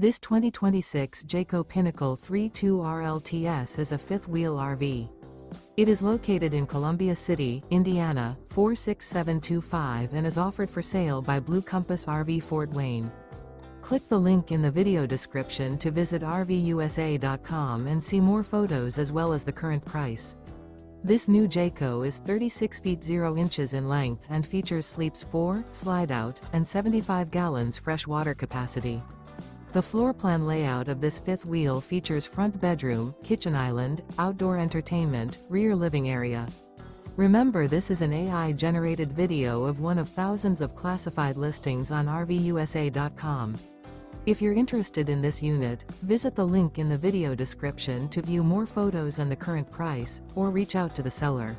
This 2026 Jayco Pinnacle 32 RLTS is a fifth-wheel RV. It is located in Columbia City, Indiana, 46725 and is offered for sale by Blue Compass RV Fort Wayne. Click the link in the video description to visit RVUSA.com and see more photos as well as the current price. This new Jayco is 36 feet 0 inches in length and features sleeps 4, slide-out, and 75 gallons fresh water capacity. The floor plan layout of this fifth wheel features front bedroom, kitchen island, outdoor entertainment, rear living area. Remember, this is an AI-generated video of one of thousands of classified listings on RVUSA.com. If you're interested in this unit, visit the link in the video description to view more photos and the current price, or reach out to the seller.